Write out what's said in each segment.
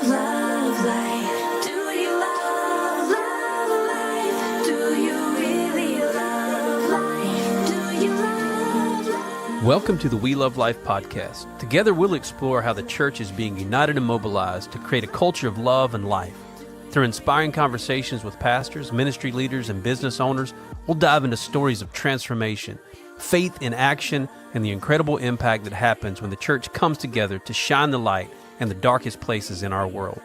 love life? Do you love life? Do you really love life? Do you love life? Welcome to the We Love Life podcast. Together we'll explore how the church is being united and mobilized to create a culture of love and life. Through inspiring conversations with pastors, ministry leaders, and business owners, we'll dive into stories of transformation, faith in action, and the incredible impact that happens when the church comes together to shine the light in the darkest places in our world.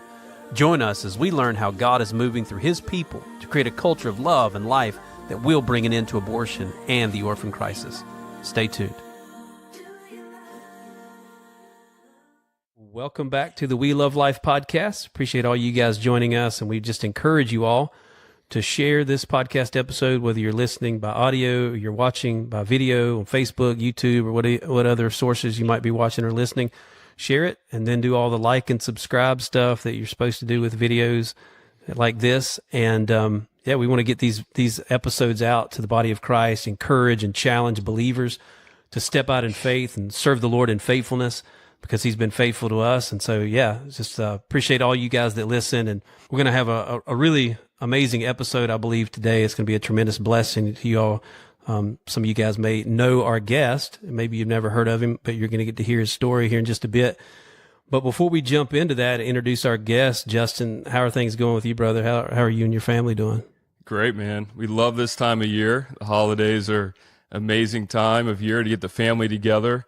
Join us as we learn how God is moving through His people to create a culture of love and life that will bring an end to abortion and the orphan crisis. Stay tuned. Welcome back to the We Love Life podcast. Appreciate all you guys joining us, and we just encourage you all to share this podcast episode, whether you're listening by audio or you're watching by video on Facebook, YouTube, or what other sources you might be watching or listening. Share it, and then do all the like and subscribe stuff that you're supposed to do with videos like this. And we want to get these episodes out to the body of Christ, encourage and challenge believers to step out in faith and serve the Lord in faithfulness, because He's been faithful to us. And so, just appreciate all you guys that listen. And we're going to have a really amazing episode, I believe, today. It's going to be a tremendous blessing to you all. Some of you guys may know our guest. Maybe you've never heard of him, but you're going to get to hear his story here in just a bit. But before we jump into that, introduce our guest. Justin, how are things going with you, brother? How are you and your family doing? Great, man. We love this time of year. The holidays are an amazing time of year to get the family together.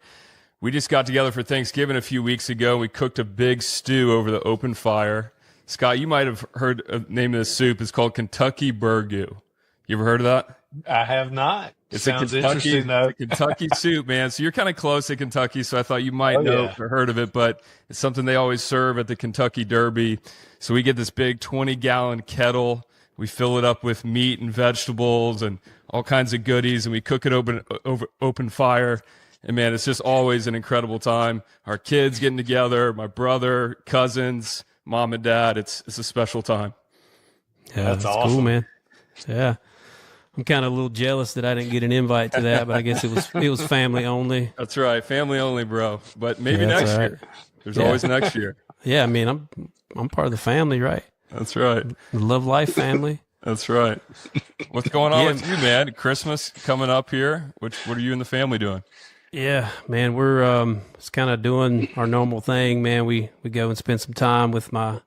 We just got together for Thanksgiving a few weeks ago. We cooked a big stew over the open fire. Scott, you might have heard the name of this soup. It's called Kentucky Burgoo. You ever heard of that? I have not. Sounds interesting, though. It's a Kentucky soup, man. So you're kind of close to Kentucky, so I thought you might know or heard of it, but it's something they always serve at the Kentucky Derby. So we get this big 20-gallon kettle. We fill it up with meat and vegetables and all kinds of goodies, and we cook it over open fire. And man, it's just always an incredible time. Our kids getting together, my brother, cousins, mom and dad. It's a special time. Yeah, that's awesome. Cool, man. Yeah. I'm kind of a little jealous that I didn't get an invite to that, but I guess it was family only. That's right. Family only, bro. But maybe next year. There's always next year. Yeah, I mean, I'm part of the family, right? That's right. The Love Life family. That's right. What's going on with you, man? Christmas coming up here. What are you and the family doing? Yeah, man, we're just kind of doing our normal thing, man. We go and spend some time with my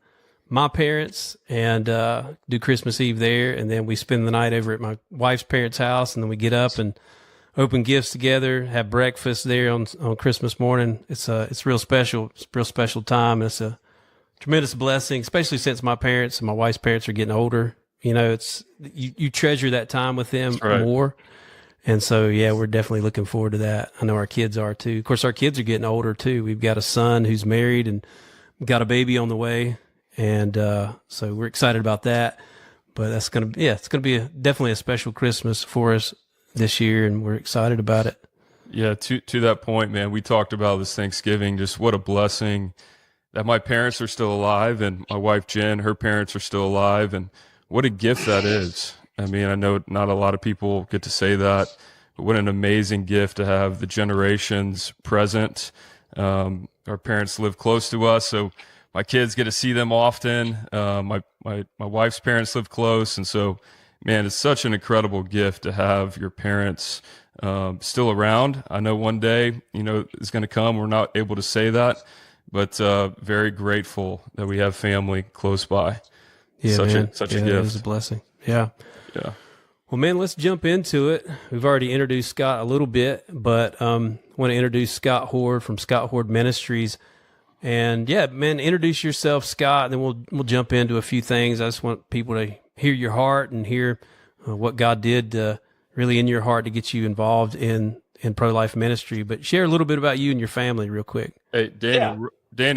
parents and do Christmas Eve there, and then we spend the night over at my wife's parents' house, and then we get up and open gifts together, have breakfast there on Christmas morning. It's real special. It's a real special time. It's a tremendous blessing, especially since my parents and my wife's parents are getting older. You know, it's you treasure that time with them more. And so, we're definitely looking forward to that. I know our kids are too. Of course, our kids are getting older too. We've got a son who's married and got a baby on the way. And so we're excited about that. But it's going to be definitely a special Christmas for us this year, and we're excited about it. Yeah, to that point, man, we talked about this Thanksgiving, just what a blessing that my parents are still alive, and my wife, Jen, her parents are still alive, and what a gift that is. I mean, I know not a lot of people get to say that, but what an amazing gift to have the generations present. Our parents live close to us, so my kids get to see them often. My wife's parents live close, and so, man, it's such an incredible gift to have your parents still around. I know one day, is going to come. We're not able to say that, but very grateful that we have family close by. Yeah, such man. a gift. It is a blessing. Yeah. Yeah. Well, man, let's jump into it. We've already introduced Scott a little bit, but want to introduce Scott Hord from Scott Hord Ministries. And man, introduce yourself, Scott, and then we'll jump into a few things. I just want people to hear your heart and hear what God did really in your heart to get you involved in pro-life ministry. But share a little bit about you and your family real quick. Hey, Daniel,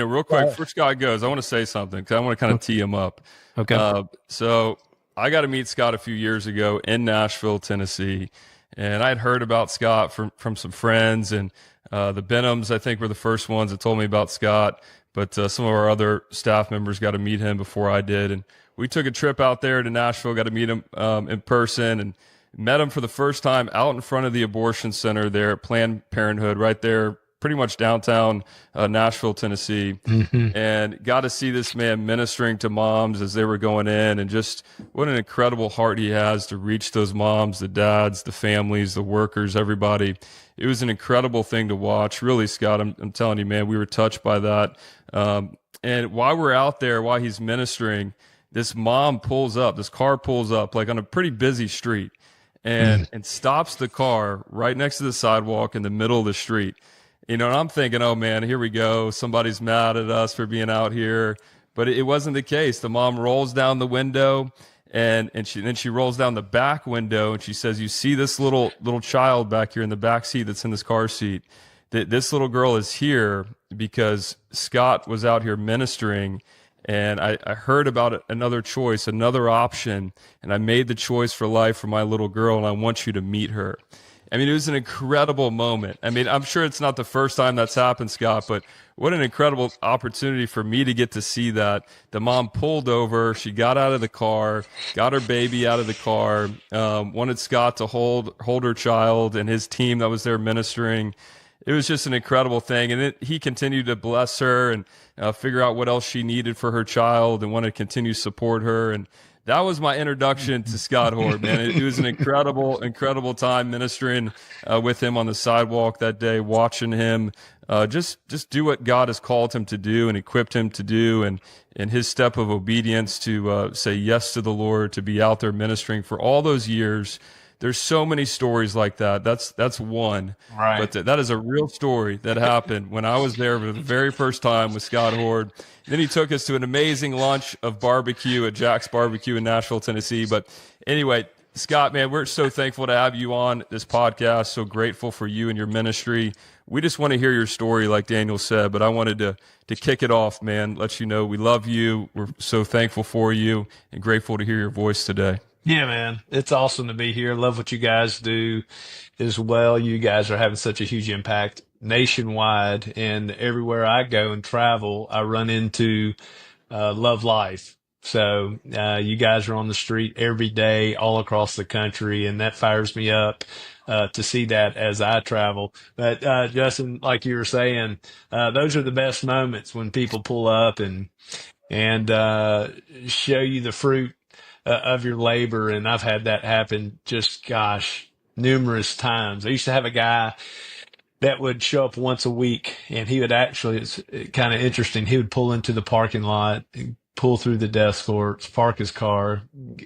real quick, before Scott goes, I want to say something because I want to kind of tee him up. Okay. So I got to meet Scott a few years ago in Nashville, Tennessee, and I had heard about Scott from some friends, and the Benhams, I think, were the first ones that told me about Scott, but some of our other staff members got to meet him before I did, and we took a trip out there to Nashville, got to meet him in person, and met him for the first time out in front of the abortion center there at Planned Parenthood, right there pretty much downtown Nashville, Tennessee, and got to see this man ministering to moms as they were going in, and just what an incredible heart he has to reach those moms, the dads, the families, the workers, everybody. It was an incredible thing to watch. Really, Scott, I'm telling you, man, we were touched by that. And while we're out there, while he's ministering, this car pulls up like on a pretty busy street, and stops the car right next to the sidewalk in the middle of the street. And I'm thinking, oh man, here we go. Somebody's mad at us for being out here. But it wasn't the case. The mom rolls down the window, and she rolls down the back window, and she says, "You see this little child back here in the back seat that's in this car seat? This little girl is here because Scott was out here ministering, and I heard about another choice, another option, and I made the choice for life for my little girl, and I want you to meet her." I mean, it was an incredible moment. I mean, I'm sure it's not the first time that's happened, Scott, but what an incredible opportunity for me to get to see that. The mom pulled over. She got out of the car, got her baby out of the car, wanted Scott to hold her child and his team that was there ministering. It was just an incredible thing. And he continued to bless her and figure out what else she needed for her child and want to continue to support her. And that was my introduction to Scott Hord, man. It was an incredible time ministering with him on the sidewalk that day, watching him just do what God has called him to do and equipped him to do, and his step of obedience to say yes to the Lord, to be out there ministering for all those years. There's so many stories like that. That's one. Right. But that is a real story that happened when I was there for the very first time with Scott Hord. Then he took us to an amazing lunch of barbecue at Jack's Barbecue in Nashville, Tennessee. But anyway, Scott, man, we're so thankful to have you on this podcast. So grateful for you and your ministry. We just want to hear your story, like Daniel said, but I wanted to kick it off, man, let you know we love you. We're so thankful for you and grateful to hear your voice today. Yeah, man. It's awesome to be here. Love what you guys do as well. You guys are having such a huge impact nationwide, and everywhere I go and travel, I run into Love Life. So you guys are on the street every day all across the country, and that fires me up to see that as I travel. But Justin, like you were saying, those are the best moments when people pull up and show you the fruit of your labor. And I've had that happen just, numerous times. I used to have a guy that would show up once a week, and he would actually, it's kind of interesting. He would pull into the parking lot, pull through the desk courts, park his car,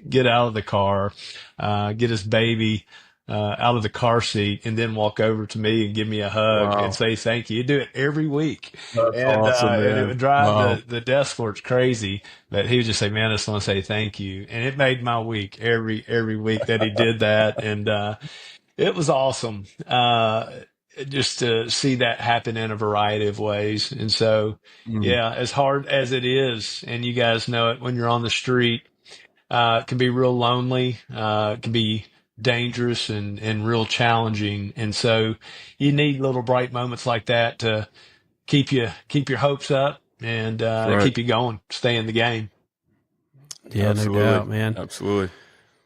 get out of the car, get his baby out of the car seat, and then walk over to me and give me a hug and say thank you. He'd do it every week. That's awesome, man. And it would drive the desk courts crazy, but he would just say, "Man, I just want to say thank you." And it made my week every week that he did that. And it was awesome just to see that happen in a variety of ways. And so, yeah, as hard as it is, and you guys know it, when you're on the street, it can be real lonely, it can be dangerous and real challenging. And so you need little bright moments like that to keep your hopes up and keep you going, stay in the game. Yeah, Absolutely. no doubt, man. Absolutely.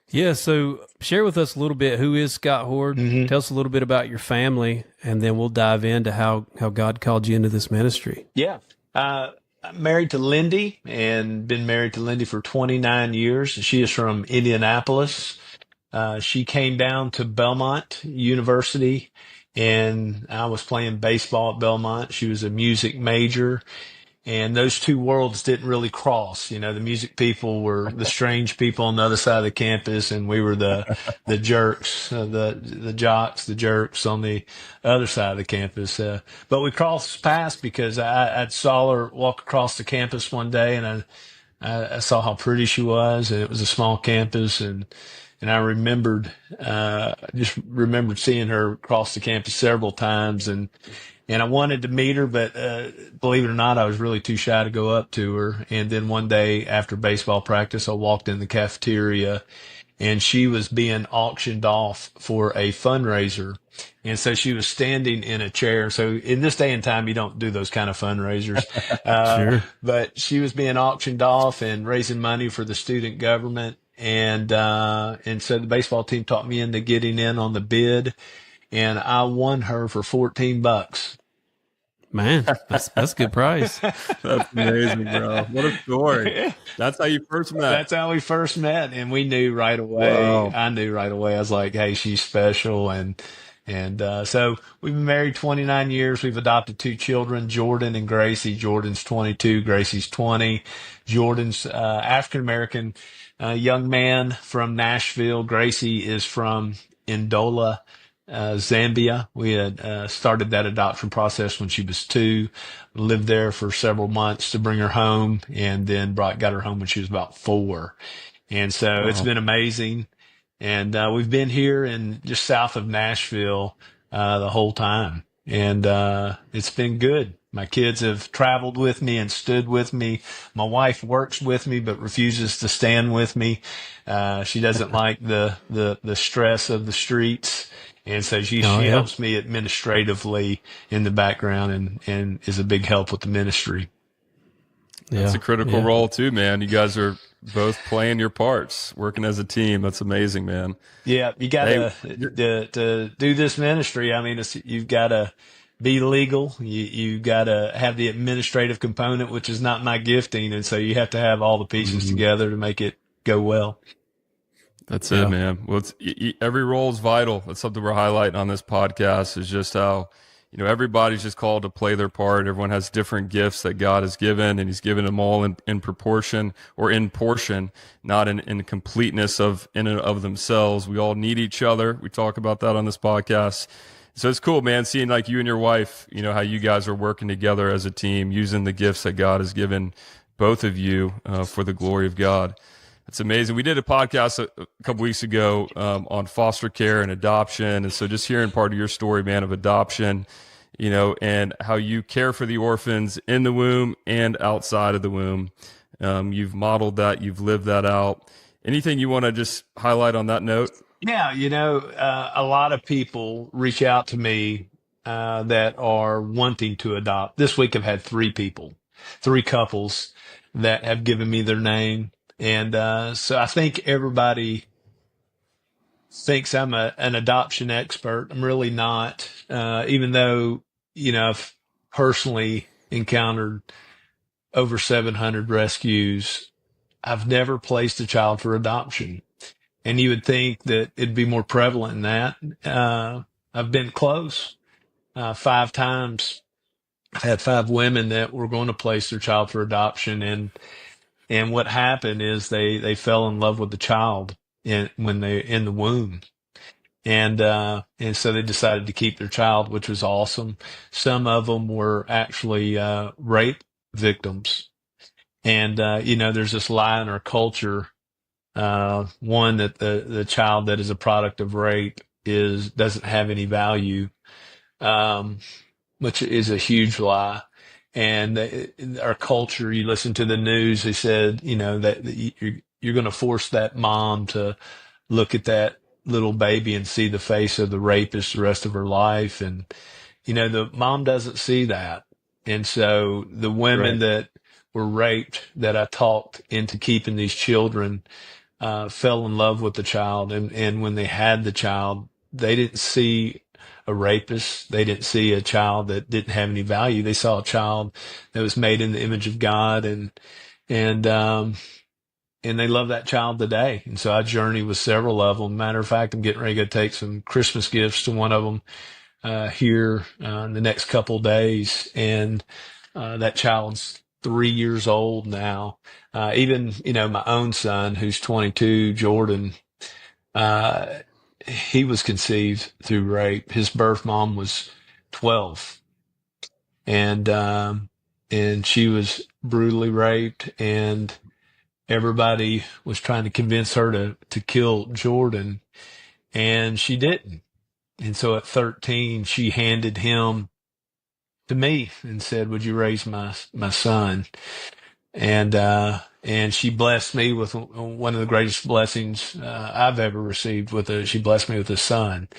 Yeah, so share with us a little bit, who is Scott Hord? Tell us a little bit about your family, and then we'll dive into how God called you into this ministry. Yeah. I'm married to Lindy, and been married to Lindy for 29 years. She is from Indianapolis. She came down to Belmont University, and I was playing baseball at Belmont. She was a music major, and those two worlds didn't really cross. You know, the music people were the strange people on the other side of the campus, and we were the jerks, the jocks, the jerks on the other side of the campus. But we crossed paths because I saw her walk across the campus one day, and I saw how pretty she was, and it was a small campus, and I just remembered seeing her across the campus several times, and I wanted to meet her, but believe it or not, I was really too shy to go up to her. And then one day after baseball practice, I walked in the cafeteria, and she was being auctioned off for a fundraiser. And so she was standing in a chair. So in this day and time, you don't do those kind of fundraisers. Sure. But she was being auctioned off and raising money for the student government. And so the baseball team talked me into getting in on the bid, and I won her for $14. Man, that's a good price. That's amazing, bro. What a story. That's how you first met. That's how we first met, and we knew right away. Wow. I knew right away. I was like, "Hey, she's special," and so we've been married 29 years. We've adopted two children, Jordan and Gracie. Jordan's 22, Gracie's 20. Jordan's African American young man from Nashville. Gracie is from Ndola, Zambia. We had started that adoption process when she was 2, lived there for several months to bring her home, and then got her home when she was about 4. And so it's Wow. been amazing. And we've been here in just south of Nashville the whole time. And it's been good. My kids have traveled with me and stood with me. My wife works with me but refuses to stand with me. She doesn't like the stress of the streets. And so she Oh, yeah. helps me administratively in the background and is a big help with the ministry. That's Yeah. a critical Yeah. role too, man. You guys are both playing your parts, working as a team. That's amazing, man. Yeah, you got Hey, to do this ministry. I mean, you've got to be legal. You got to have the administrative component, which is not my gifting, and so you have to have all the pieces mhm. together to make it go well. That's Yeah. it, man. Well, every role is vital. That's something we're highlighting on this podcast is just how, everybody's just called to play their part. Everyone has different gifts that God has given, and he's given them all in proportion or in portion, not in completeness in and of themselves. We all need each other. We talk about that on this podcast. So it's cool, man, seeing like you and your wife, how you guys are working together as a team, using the gifts that God has given both of you for the glory of God. It's amazing. We did a podcast a couple weeks ago on foster care and adoption. And so just hearing part of your story, man, of adoption, and how you care for the orphans in the womb and outside of the womb. You've modeled that. You've lived that out. Anything you want to just highlight on that note? Yeah, a lot of people reach out to me that are wanting to adopt. This week I've had 3 couples that have given me their name. And so I think everybody thinks I'm an adoption expert. I'm really not, even though, I've personally encountered over 700 rescues. I've never placed a child for adoption. And you would think that it'd be more prevalent in that. I've been close 5 times. I've had 5 women that were going to place their child for adoption, and what happened is they fell in love with the child when they're in the womb, and so they decided to keep their child, which was awesome. Some of them were actually rape victims, and there's this lie in our culture. One that the child that is a product of rape doesn't have any value, um, which is a huge lie. And in our culture, you listen to the news, they said, that you're going to force that mom to look at that little baby and see the face of the rapist the rest of her life. And, the mom doesn't see that. And so the women Right. that were raped that I talked into keeping these children, fell in love with the child. And when they had the child, they didn't see a rapist. They didn't see a child that didn't have any value. They saw a child that was made in the image of God, and they love that child today. And so I journey with several of them. Matter of fact, I'm getting ready to go take some Christmas gifts to one of them here in the next couple of days. And that child's 3 years old now. Even, my own son, who's 22, Jordan, uh, he was conceived through rape. His birth mom was 12, and she was brutally raped, and everybody was trying to convince her to kill Jordan, and she didn't. And so at 13, she handed him to me and said, "Would you raise my son?" And she blessed me with one of the greatest blessings I've ever received. She blessed me with a son.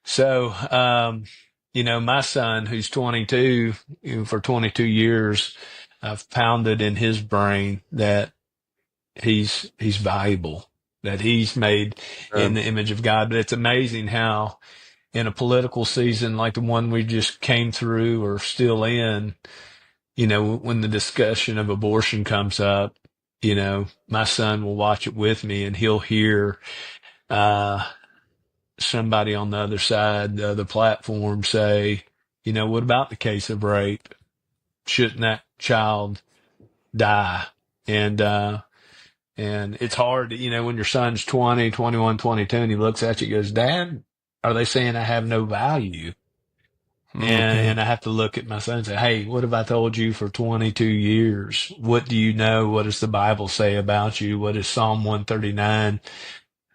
So, my son, who's 22, for 22 years, I've pounded in his brain that he's valuable, that he's made in the image of God. But it's amazing how in a political season like the one we just came through or still in, when the discussion of abortion comes up, my son will watch it with me and he'll hear uh, somebody on the other side, the other platform say, what about the case of rape? Shouldn't that child die? And, and it's hard, when your son's 20, 21, 22, and he looks at you and goes, Dad, are they saying I have no value? And I have to look at my son and say, hey, what have I told you for 22 years? What do you know? What does the Bible say about you? What does Psalm 139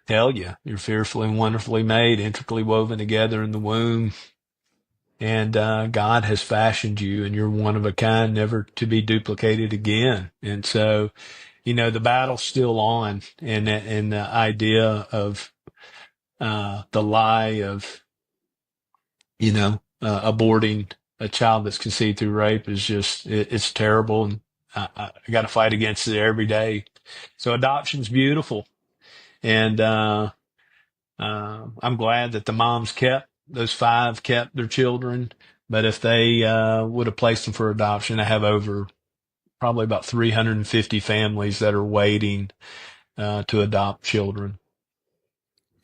tell you? You're fearfully and wonderfully made, intricately woven together in the womb. And God has fashioned you, and you're one of a kind, never to be duplicated again. And so, the battle's still on, and the idea of the lie of, aborting a child that's conceived through rape is just, it's terrible. And I got to fight against it every day. So adoption's beautiful. And I'm glad that the moms those 5 kept their children. But if they would have placed them for adoption, I have over probably about 350 families that are waiting to adopt children.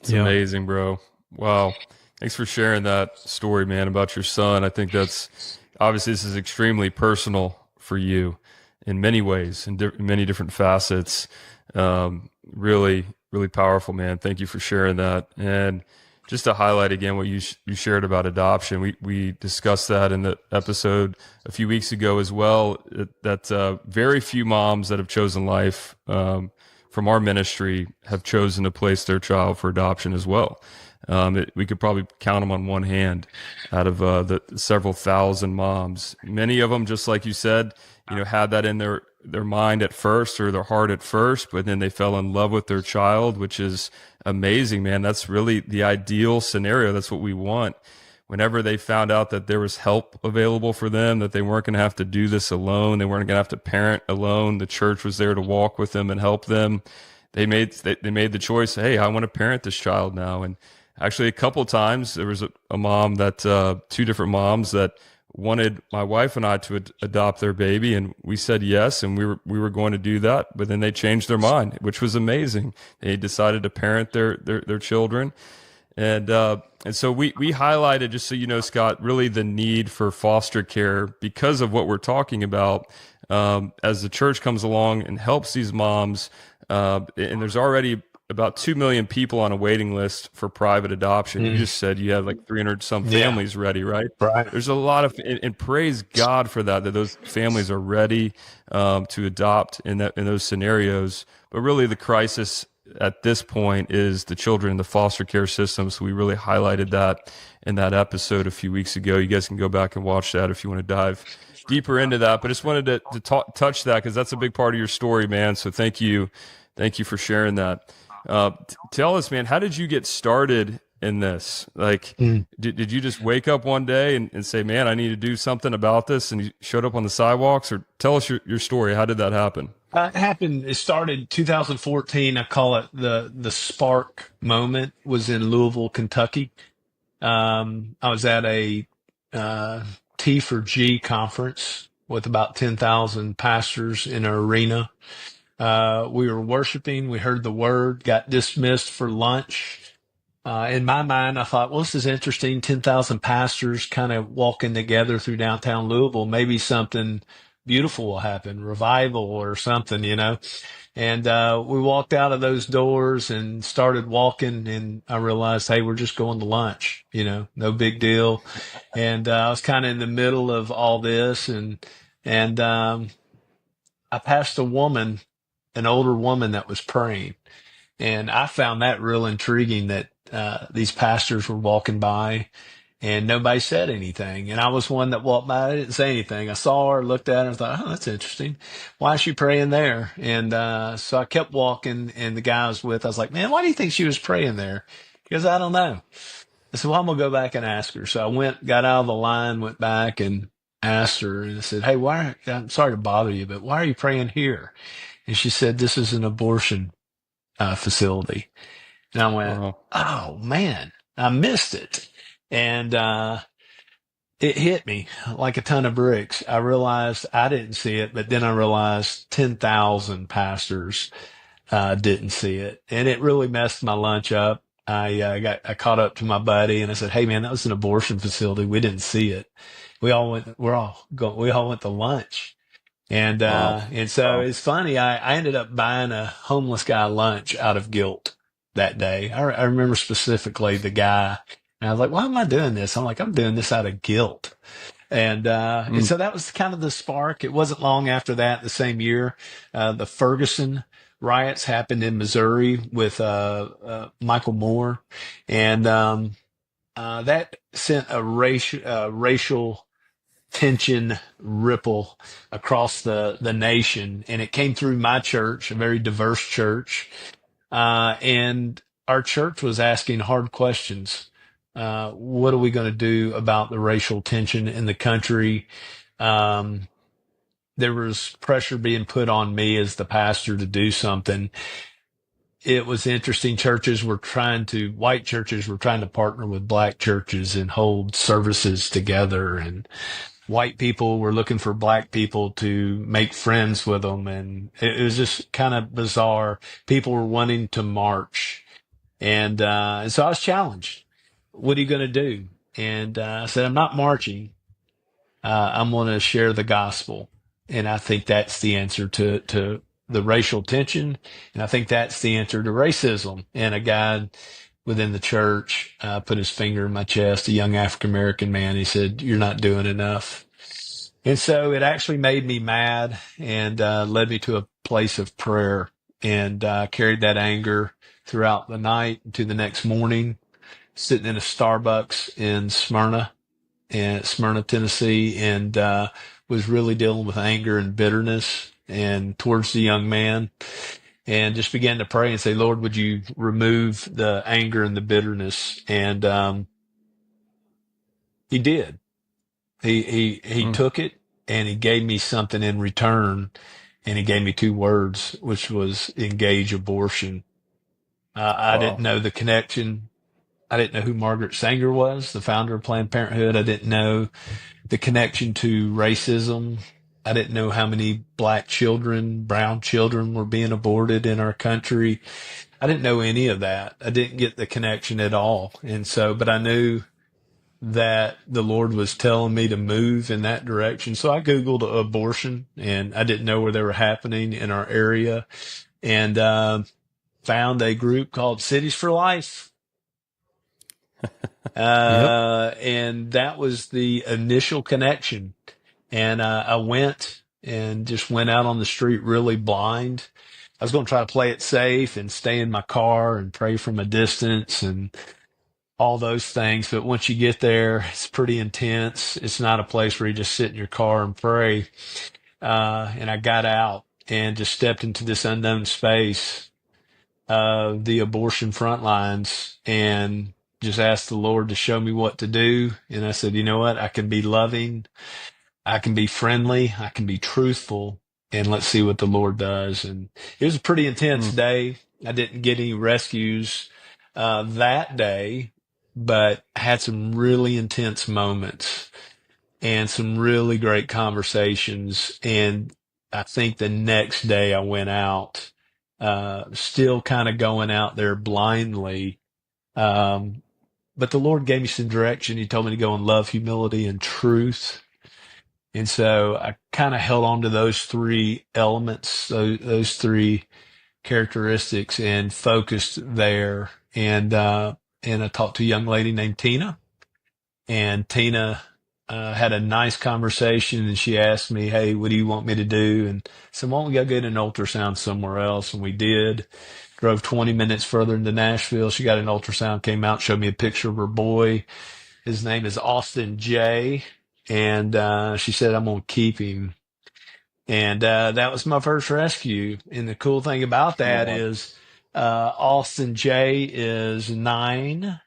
It's amazing, bro. Wow. Thanks for sharing that story, man, about your son. I think that's obviously this is extremely personal for you in many ways, in many different facets. Really, really powerful, man. Thank you for sharing that. And just to highlight again what you shared about adoption, we discussed that in the episode a few weeks ago as well. That very few moms that have chosen life from our ministry have chosen to place their child for adoption as well. We could probably count them on one hand out of the several thousand moms. Many of them, just like you said, had that in their mind at first or their heart at first, but then they fell in love with their child, which is amazing, man. That's really the ideal scenario. That's what we want. Whenever they found out that there was help available for them, that they weren't going to have to do this alone, they weren't going to have to parent alone, the church was there to walk with them and help them. They made the choice, hey, I want to parent this child now. And actually, a couple of times there was a mom that 2 different moms that wanted my wife and I to adopt their baby, and we said yes, and we were going to do that. But then they changed their mind, which was amazing. They decided to parent their children, and so we highlighted, just so you know, Scott, really the need for foster care because of what we're talking about. As the church comes along and helps these moms, and there's already about 2 million people on a waiting list for private adoption. You just said you have like 300 some families ready, right? Right. There's a lot of, and praise God for that those families are ready to adopt in those scenarios. But really the crisis at this point is the children in the foster care system. So we really highlighted that in that episode a few weeks ago. You guys can go back and watch that if you want to dive deeper into that. But I just wanted to touch that because that's a big part of your story, man. So thank you for sharing that. Tell us, man, how did you get started in this? Like, did you just wake up one day and say, man, I need to do something about this? And you showed up on the sidewalks? Or tell us your story. How did that happen? It started 2014. I call it the spark moment. Was in Louisville, Kentucky. I was at a T for G conference with about 10,000 pastors in an arena. We were worshiping. We heard the word, got dismissed for lunch. In my mind, I thought, well, this is interesting. 10,000 pastors kind of walking together through downtown Louisville. Maybe something beautiful will happen, revival or something, And we walked out of those doors and started walking, and I realized, hey, we're just going to lunch, no big deal. And I was kind of in the middle of all this, and I passed an older woman that was praying. And I found that real intriguing that these pastors were walking by and nobody said anything. And I was one that walked by. I didn't say anything. I saw her, looked at her, and thought, oh, that's interesting. Why is she praying there? And so I kept walking, and the guy I was with, I was like, man, why do you think she was praying there? Because I don't know. I said, well, I'm going to go back and ask her. So I got out of the line, went back and asked her, and I said, hey, I'm sorry to bother you, but why are you praying here? And she said, this is an abortion facility. And I went, oh, man, I missed it. And it hit me like a ton of bricks. I realized I didn't see it, but then I realized 10,000 pastors didn't see it, and it really messed my lunch up. I caught up to my buddy and I said, "Hey man, that was an abortion facility. We didn't see it. We all went to lunch." Wow. And so Wow. it's funny. I ended up buying a homeless guy lunch out of guilt that day. I remember specifically the guy, and I was like, "Why am I doing this?" I'm like, "I'm doing this out of guilt." And Mm. so that was kind of the spark. It wasn't long after that, the same year, the Ferguson riots happened in Missouri with Michael Moore, and that sent a racial tension ripple across the nation, and it came through my church, a very diverse church, and our church was asking hard questions. What are we going to do about the racial tension in the country? Um, there was pressure being put on me as the pastor to do something. It was interesting. White churches were trying to partner with black churches and hold services together. And white people were looking for black people to make friends with them. And it was just kind of bizarre. People were wanting to march. And so I was challenged. What are you going to do? And I said, I'm not marching. I'm going to share the gospel. And I think that's the answer to the racial tension. And I think that's the answer to racism. And a guy within the church put his finger in my chest, a young African American man. He said, "You're not doing enough." And so it actually made me mad and led me to a place of prayer, and carried that anger throughout the night to the next morning, sitting in a Starbucks in Smyrna, Tennessee, and was really dealing with anger and bitterness and towards the young man, and just began to pray and say, "Lord, would you remove the anger and the bitterness?" And he did. He Mm. took it and he gave me something in return, and he gave me two words, which was engage abortion. I didn't Wow. know the connection. I didn't know who Margaret Sanger was, the founder of Planned Parenthood. I didn't know the connection to racism. I didn't know how many black children, brown children were being aborted in our country. I didn't know any of that. I didn't get the connection at all. And so, but I knew that the Lord was telling me to move in that direction. So I Googled abortion, and I didn't know where they were happening in our area, and found a group called Cities for Life. Yep. And that was the initial connection. And I went and just went out on the street really blind. I was going to try to play it safe and stay in my car and pray from a distance and all those things. But once you get there, it's pretty intense. It's not a place where you just sit in your car and pray. And I got out and just stepped into this unknown space of the abortion front lines and just asked the Lord to show me what to do. And I said, you know what? I can be loving. I can be friendly. I can be truthful. And let's see what the Lord does. And it was a pretty intense Mm. day. I didn't get any rescues that day, but had some really intense moments and some really great conversations. And I think the next day I went out, still kind of going out there blindly. Um, but the Lord gave me some direction. He told me to go in love, humility, and truth. And so I kind of held on to those three elements, those three characteristics, and focused there. And I talked to a young lady named Tina, and Tina had a nice conversation, and she asked me, "Hey, what do you want me to do?" And I said, "Why don't we go get an ultrasound somewhere else?" And we did. Drove 20 minutes further into Nashville. She got an ultrasound, came out, showed me a picture of her boy. His name is Austin J. And she said, "I'm going to keep him." And that was my first rescue. And the cool thing about that Wow. is Austin J is 9,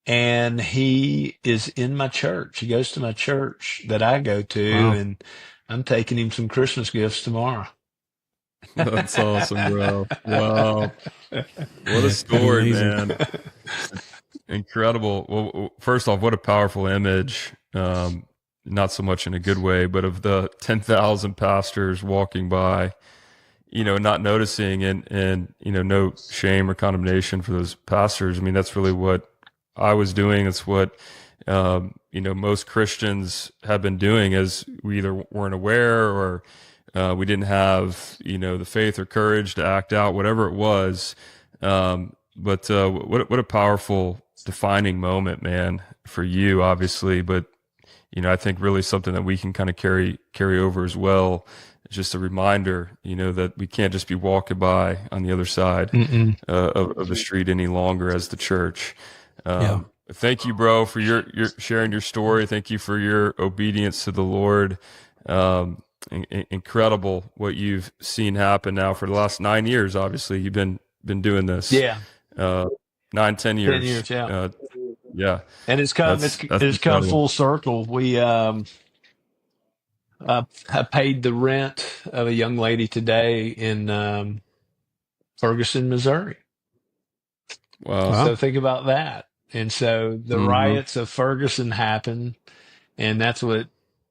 and he is in my church. He goes to my church that I go to, Wow. and I'm taking him some Christmas gifts tomorrow. That's awesome, bro. Wow. What a story, Amazing. man. Incredible. Well, first off, what a powerful image. Not so much in a good way, but of the 10,000 pastors walking by, not noticing, and, no shame or condemnation for those pastors. I mean, that's really what I was doing. It's what, most Christians have been doing, as we either weren't aware, or we didn't have, the faith or courage to act out, whatever it was. But what a powerful defining moment, man, for you, obviously. But I think really something that we can kind of carry over as well. It's just a reminder, that we can't just be walking by on the other side of the street any longer as the church. Yeah. Thank you, bro, for your sharing your story. Thank you for your obedience to the Lord. Incredible what you've seen happen now for the last 9 years. Obviously, you've been doing this. Yeah. 9, 10 years. 10 years, yeah. Yeah. And it's come That's come incredible. full circle. We I paid the rent of a young lady today in Ferguson, Missouri. Wow. Wow. So think about that. And so the hmm riots of Ferguson happened, and that's what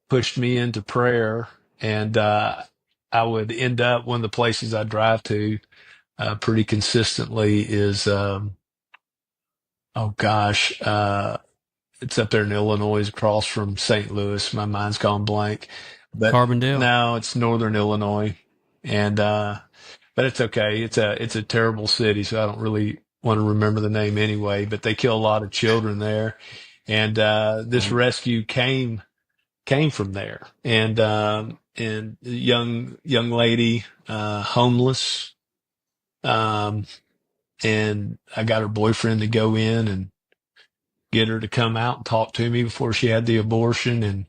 pushed me into prayer. And I would end up, one of the places I drive to pretty consistently is oh gosh, it's up there in Illinois, across from St. Louis. My mind's gone blank, but Carbondale. no, it's northern Illinois, and but it's okay. It's a terrible city, so I don't really want to remember the name anyway. But they kill a lot of children there, and this rescue came from there, and the young lady, homeless, um, and I got her boyfriend to go in and get her to come out and talk to me before she had the abortion. And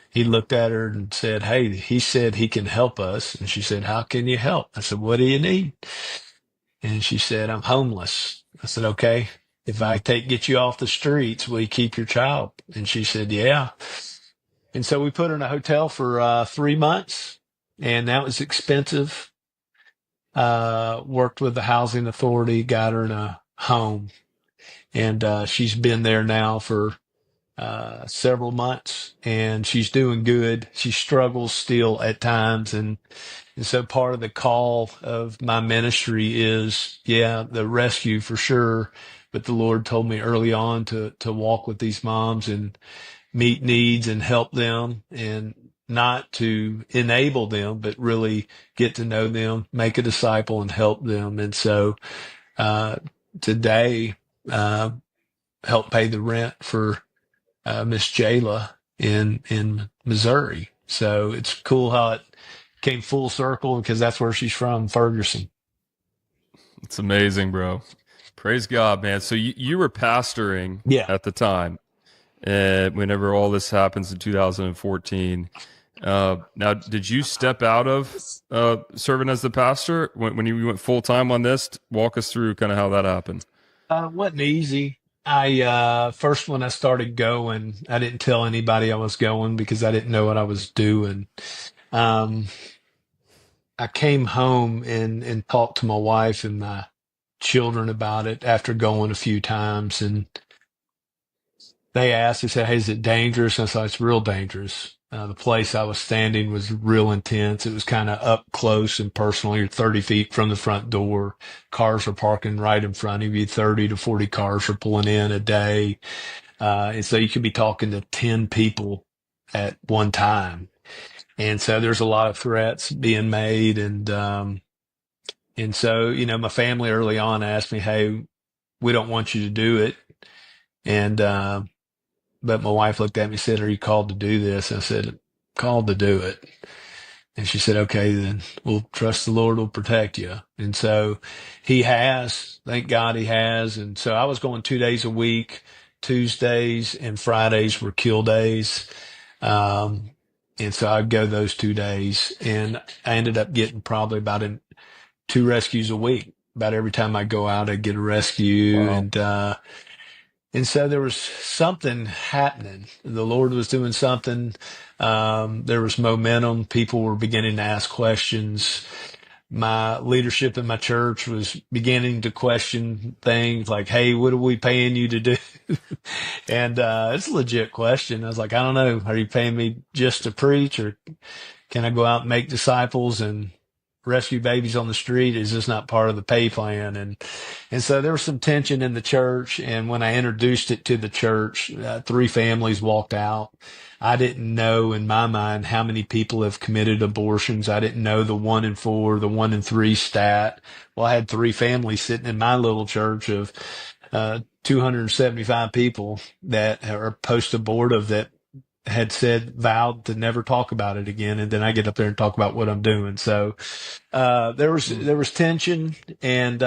he looked at her and said, "Hey, he said he can help us." And she said, "How can you help?" I said, "What do you need?" And she said, "I'm homeless." I said, "Okay, if I get you off the streets, will you keep your child?" And she said, "Yeah." And so we put her in a hotel for 3 months, and that was expensive. Worked with the housing authority, got her in a home, and she's been there now for several months, and she's doing good. She struggles still at times, and so part of the call of my ministry is, yeah, the rescue for sure. But the Lord told me early on to walk with these moms and meet needs and help them, and not to enable them, but really get to know them, make a disciple, and help them. And so uh, today, uh, help pay the rent for Miss Jayla in Missouri. So it's cool how it came full circle, because that's where she's from, Ferguson. It's amazing, bro. Praise God, man. So you were pastoring Yeah. at the time, whenever all this happens in 2014. Now, did you step out of serving as the pastor when you went full time on this? Walk us through kind of how that happened. It wasn't easy. I first, when I started going, I didn't tell anybody I was going because I didn't know what I was doing. Um, I came home and talked to my wife and my children about it after going a few times, and they said, "Hey, is it dangerous?" And I said, "It's real dangerous." The place I was standing was real intense. It was kind of up close and personal. You're 30 feet from the front door. Cars are parking right in front of you. 30 to 40 cars are pulling in a day. And so you could be talking to 10 people at one time. And so there's a lot of threats being made. And so, my family early on asked me, "Hey, we don't want you to do it." And, but my wife looked at me and said, "Are you called to do this?" And I said, "Called to do it." And she said, "Okay, then we'll trust the Lord will protect you." And so he has, thank God he has. And so I was going 2 days a week. Tuesdays and Fridays were kill days. Um, and so I'd go those 2 days, and I ended up getting probably about two rescues a week. About every time I go out, I get a rescue. Wow. And so there was something happening. The Lord was doing something. There was momentum. People were beginning to ask questions. my leadership in my church was beginning to question things like, hey, what are we paying you to do? And it's a legit question. I was like, I don't know. Are you paying me just to preach, or can I go out and make disciples and rescue babies on the street? Is this not part of the pay plan? And so there was some tension in the church. And when I introduced it to the church, 3 families walked out. I didn't know in my mind how many people have committed abortions. I didn't know the 1 in 4, the 1 in 3 stat. Well, I had 3 families sitting in my little church of 275 people that are post-abortive that had vowed to never talk about it again. And then I get up there and talk about what I'm doing. So, there was tension, and,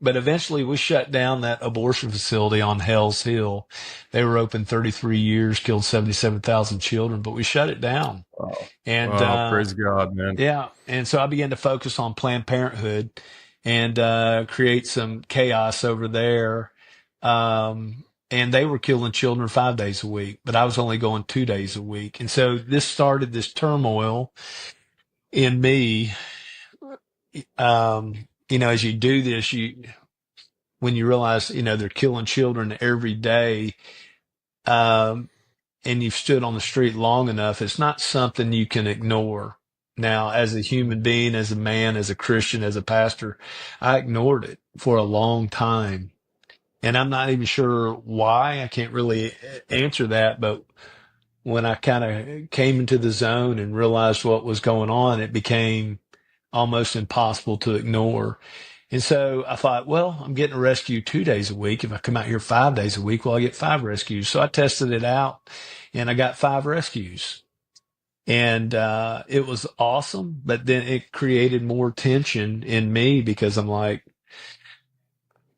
but eventually we shut down that abortion facility on Hell's Hill. They were open 33 years, killed 77,000 children, but we shut it down. Wow. And, Wow, praise God, man. yeah. And so I began to focus on Planned Parenthood and, create some chaos over there. And they were killing children 5 days a week, but I was only going 2 days a week. And so this started this turmoil in me. As you do this, when you realize, they're killing children every day, and you've stood on the street long enough, it's not something you can ignore. Now, as a human being, as a man, as a Christian, as a pastor, I ignored it for a long time. And I'm not even sure why. I can't really answer that. But when I kind of came into the zone and realized what was going on, it became almost impossible to ignore. And so I thought, well, I'm getting a rescue 2 days a week. If I come out here 5 days a week, well, I get 5 rescues. So I tested it out and I got 5 rescues. And it was awesome. But then it created more tension in me because I'm like,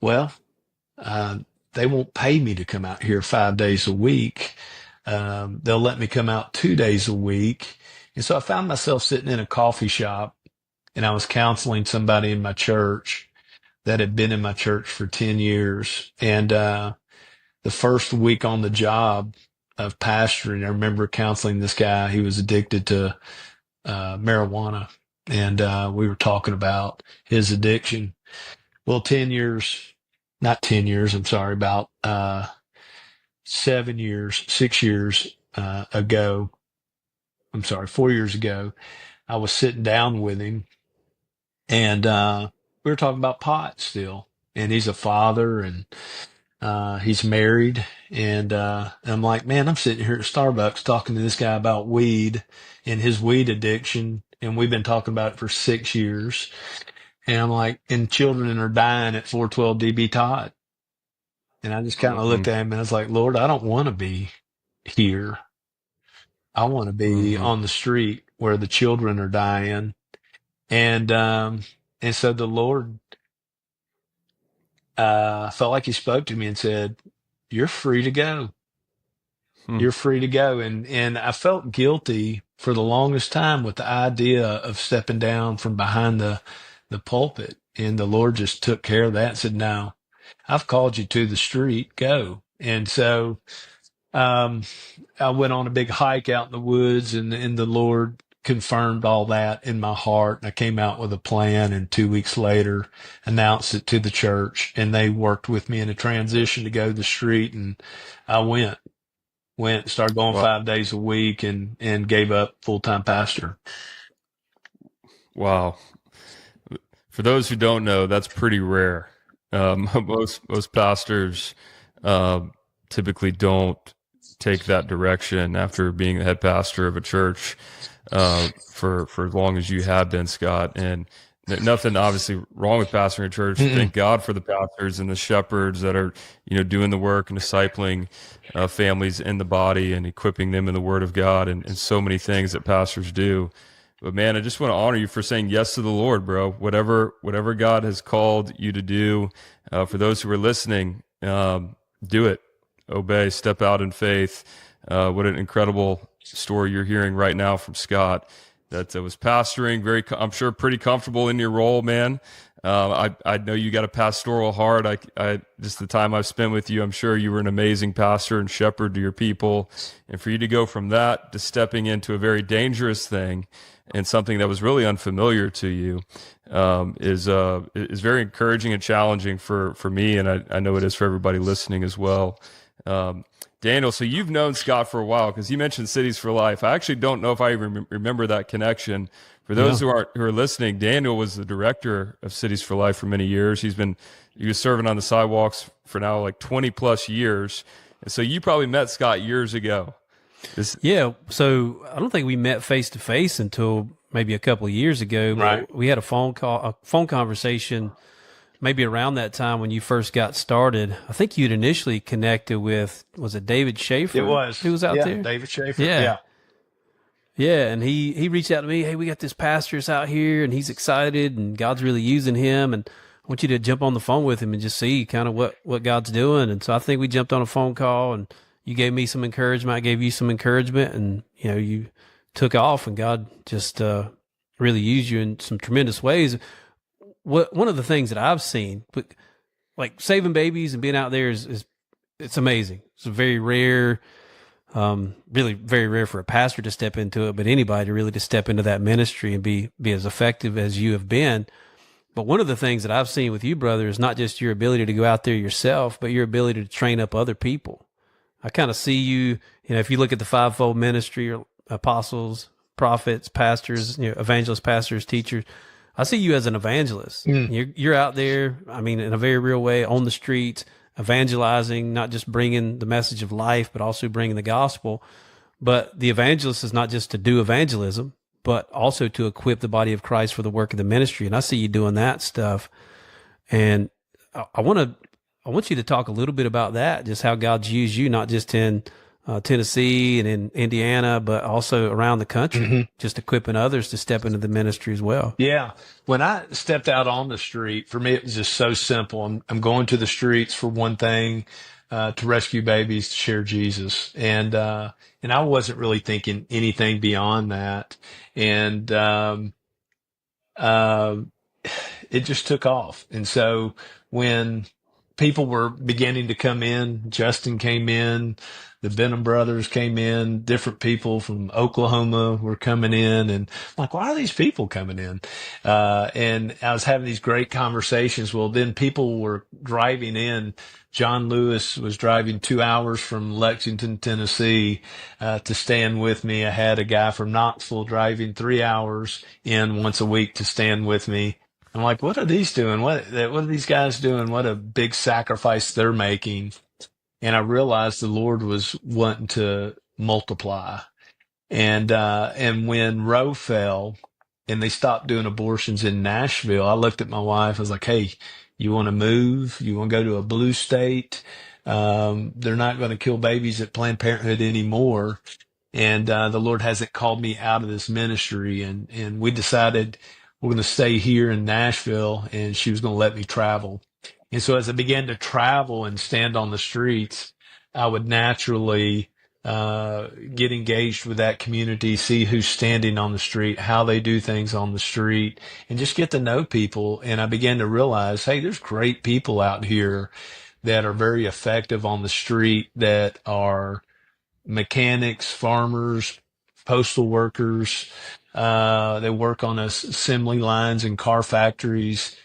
well, they won't pay me to come out here 5 days a week. They'll let me come out 2 days a week. And so I found myself sitting in a coffee shop, and I was counseling somebody in my church that had been in my church for 10 years. And the first week on the job of pastoring, I remember counseling this guy. He was addicted to marijuana. And we were talking about his addiction. Well, 10 years, not 10 years, I'm sorry, about 6 years ago, 4 years ago, I was sitting down with him, and we were talking about pot still. And he's a father, and he's married. And I'm like, man, I'm sitting here at Starbucks talking to this guy about weed and his weed addiction. And we've been talking about it for 6 years. And I'm like, and children are dying at 412 dB Todd. And I just kind of looked at him and I was like, Lord, I don't want to be here. I want to be on the street where the children are dying. And so the Lord felt like he spoke to me and said, you're free to go. You're free to go. And I felt guilty for the longest time with the idea of stepping down from behind the pulpit. And the Lord just took care of that and said, no, I've called you to the street, go. And so I went on a big hike out in the woods, and the Lord confirmed all that in my heart. And I came out with a plan, and 2 weeks later announced it to the church, and they worked with me in a transition to go to the street. And I went, started going 5 days a week, and gave up full-time pastor. Wow. For those who don't know, that's pretty rare. Most pastors typically don't take that direction after being the head pastor of a church for as long as you have been, Scott. And nothing obviously wrong with pastoring a church. Thank God for the pastors and the shepherds that are doing the work and discipling families in the body and equipping them in the Word of God, and so many things that pastors do. But man, I just want to honor you for saying yes to the Lord, bro. Whatever God has called you to do, for those who are listening, do it. Obey, step out in faith. What an incredible story you're hearing right now from Scott, that was pastoring, I'm sure pretty comfortable in your role, man. I know you got a pastoral heart. I just the time I've spent with you, I'm sure you were an amazing pastor and shepherd to your people. And for you to go from that to stepping into a very dangerous thing and something that was really unfamiliar to you, is very encouraging and challenging for me. And I know it is for everybody listening as well. Daniel, so you've known Scott for a while because he mentioned Cities for Life. I actually don't know if I even remember that connection. For those who are listening, Daniel was the director of Cities for Life for many years. He was serving on the sidewalks for now like 20 plus years. And so you probably met Scott years ago. Yeah. So I don't think we met face to face until maybe a couple of years ago. Right. We had a phone conversation maybe around that time when you first got started. I think you'd initially connected with, was it David Schaefer? It was. Who was out there? David Schaefer. Yeah. Yeah, and he reached out to me. Hey, we got this pastor's out here, and he's excited, and God's really using him, and I want you to jump on the phone with him and just see kind of what God's doing. And so I think we jumped on a phone call, and you gave me some encouragement. I gave you some encouragement, and you took off, and God just really used you in some tremendous ways. One of the things that I've seen, like saving babies and being out there is it's amazing. It's a very rare. Really very rare for a pastor to step into it, but anybody really to step into that ministry and be as effective as you have been. But one of the things that I've seen with you, brother, is not just your ability to go out there yourself, but your ability to train up other people. I kind of see you, if you look at the fivefold ministry, or apostles, prophets, pastors, evangelists, pastors, teachers, I see you as an evangelist. You're out there, in a very real way on the streets, evangelizing, not just bringing the message of life, but also bringing the gospel. But the evangelist is not just to do evangelism, but also to equip the body of Christ for the work of the ministry. And I see you doing that stuff. And I want you to talk a little bit about that, just how God's used you, not just in Tennessee and in Indiana, but also around the country, just equipping others to step into the ministry as well. Yeah. When I stepped out on the street, for me, it was just so simple. I'm going to the streets for one thing, to rescue babies, to share Jesus. And I wasn't really thinking anything beyond that. And, it just took off. And so when people were beginning to come in, Justin came in, the Benham brothers came in, different people from Oklahoma were coming in, and I'm like, why are these people coming in? And I was having these great conversations. Well, then people were driving in. John Lewis was driving 2 hours from Lexington, Tennessee, to stand with me. I had a guy from Knoxville driving 3 hours in once a week to stand with me. I'm like, what are these doing? What are these guys doing? What a big sacrifice they're making. And I realized the Lord was wanting to multiply. And when Roe fell and they stopped doing abortions in Nashville, I looked at my wife. I was like, hey, you want to move? You want to go to a blue state? They're not going to kill babies at Planned Parenthood anymore. And the Lord hasn't called me out of this ministry. And we decided we're going to stay here in Nashville, and she was going to let me travel. And so as I began to travel and stand on the streets, I would naturally get engaged with that community, see who's standing on the street, how they do things on the street, and just get to know people. And I began to realize, hey, there's great people out here that are very effective on the street, that are mechanics, farmers, postal workers. They work on assembly lines and car factories.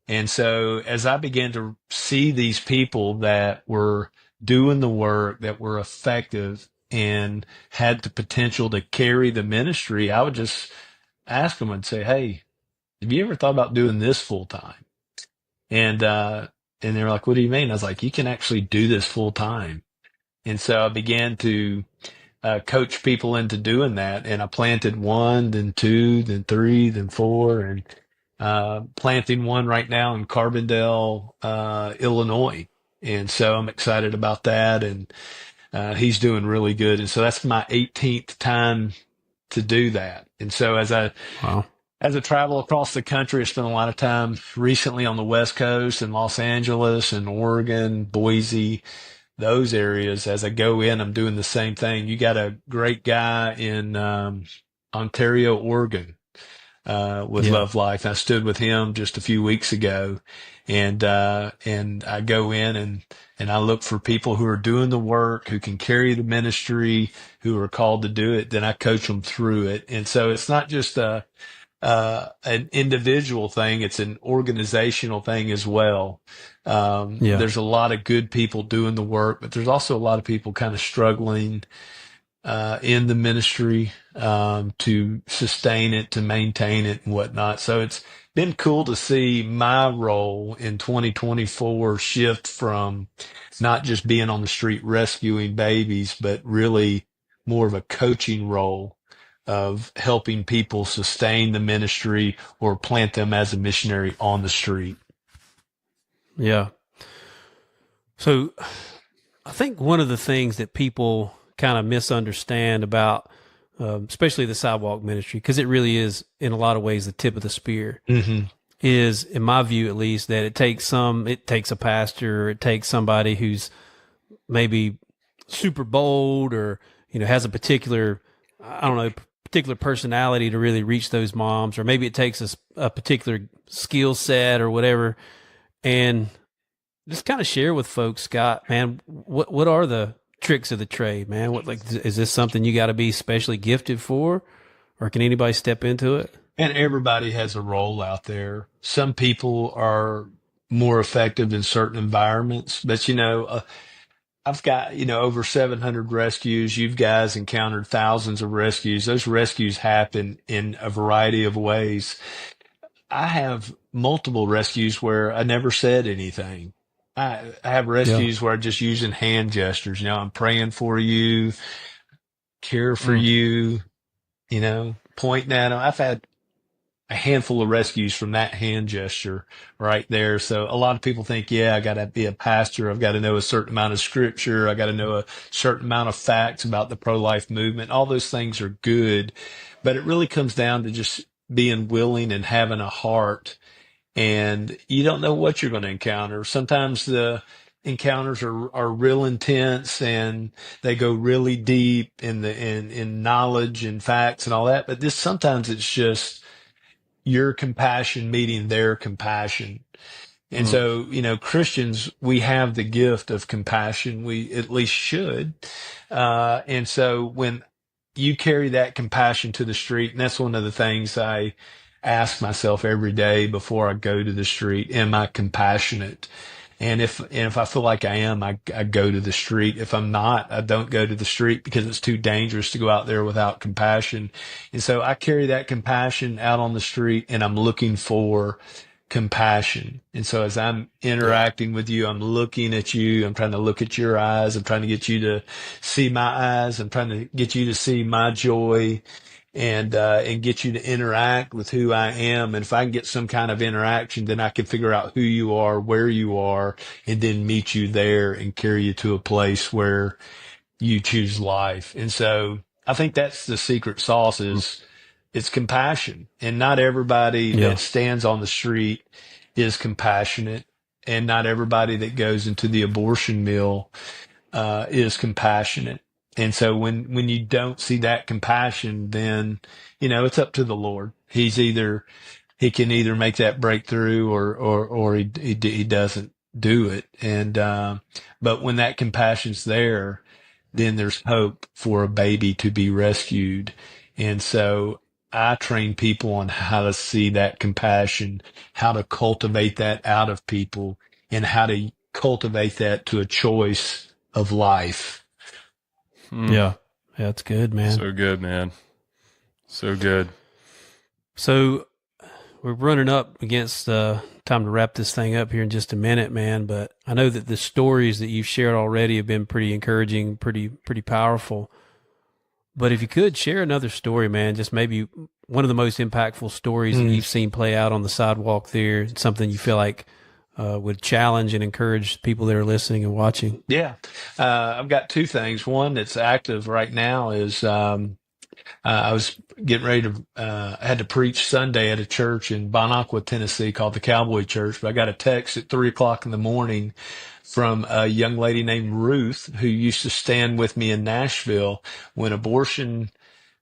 And so as I began to see these people that were doing the work, that were effective and had the potential to carry the ministry, I would just ask them and say, hey, have you ever thought about doing this full time? And they were like, what do you mean? I was like, you can actually do this full time. And so I began to coach people into doing that. And I planted 1, then 2, then 3, then 4, and planting one right now in Carbondale, Illinois. And so I'm excited about that. And he's doing really good. And so that's my 18th time to do that. And so as I travel across the country, I spent a lot of time recently on the West Coast in Los Angeles and Oregon, Boise, those areas. As I go in, I'm doing the same thing. You got a great guy in Ontario, Oregon, with Yeah. Love Life. I stood with him just a few weeks ago, and I go in and I look for people who are doing the work, who can carry the ministry, who are called to do it. Then I coach them through it. And so it's not just an individual thing; it's an organizational thing as well. Yeah. There's a lot of good people doing the work, but there's also a lot of people kind of struggling in the ministry to sustain it, to maintain it, and whatnot. So it's been cool to see my role in 2024 shift from not just being on the street rescuing babies, but really more of a coaching role of helping people sustain the ministry or plant them as a missionary on the street. Yeah. So I think one of the things that people kind of misunderstand about, especially the sidewalk ministry, because it really is in a lot of ways the tip of the spear, Mm-hmm. is, in my view at least, that it takes a pastor, or it takes somebody who's maybe super bold, or has a particular, I don't know, particular personality to really reach those moms, or maybe it takes a particular skill set or whatever. And just kind of share with folks, Scott, man, what are the tricks of the trade, man? Is this something you got to be specially gifted for, or can anybody step into it? And everybody has a role out there. Some people are more effective in certain environments, but I've got, over 700 rescues. You guys encountered thousands of rescues. Those rescues happen in a variety of ways. I have multiple rescues where I never said anything. I have rescues where I'm just using hand gestures. I'm praying for you, care for you, pointing at them. I've had a handful of rescues from that hand gesture right there. So a lot of people think, I got to be a pastor. I've got to know a certain amount of scripture. I got to know a certain amount of facts about the pro-life movement. All those things are good, but it really comes down to just being willing and having a heart. And you don't know what you're going to encounter. Sometimes the encounters are real intense and they go really deep in knowledge and facts and all that. But sometimes it's just your compassion meeting their compassion. And so, Christians, we have the gift of compassion. We at least should. And so when you carry that compassion to the street, and that's one of the things I ask myself every day before I go to the street, am I compassionate? And if I feel like I am, I go to the street. If I'm not, I don't go to the street because it's too dangerous to go out there without compassion. And so I carry that compassion out on the street, and I'm looking for compassion. And so as I'm interacting with you, I'm looking at you. I'm trying to look at your eyes. I'm trying to get you to see my eyes. I'm trying to get you to see my joy, and get you to interact with who I am. And if I can get some kind of interaction, then I can figure out who you are, where you are, and then meet you there and carry you to a place where you choose life. And so I think that's the secret sauce is it's compassion. And not everybody that stands on the street is compassionate, and not everybody that goes into the abortion mill is compassionate. And so when you don't see that compassion, then, it's up to the Lord. He can either make that breakthrough or he doesn't do it. And, but when that compassion's there, then there's hope for a baby to be rescued. And so I train people on how to see that compassion, how to cultivate that out of people, and how to cultivate that to a choice of life. Yeah. That's good, man. So good, man. So good. So we're running up against time to wrap this thing up here in just a minute, man. But I know that the stories that you've shared already have been pretty encouraging, pretty powerful. But if you could share another story, man, just maybe one of the most impactful stories that you've seen play out on the sidewalk there, something you feel like would challenge and encourage people that are listening and watching. Yeah. I've got two things. One that's active right now is I was getting ready to, I had to preach Sunday at a church in Bonacqua, Tennessee called the Cowboy Church, but I got a text at 3:00 in the morning from a young lady named Ruth who used to stand with me in Nashville when abortion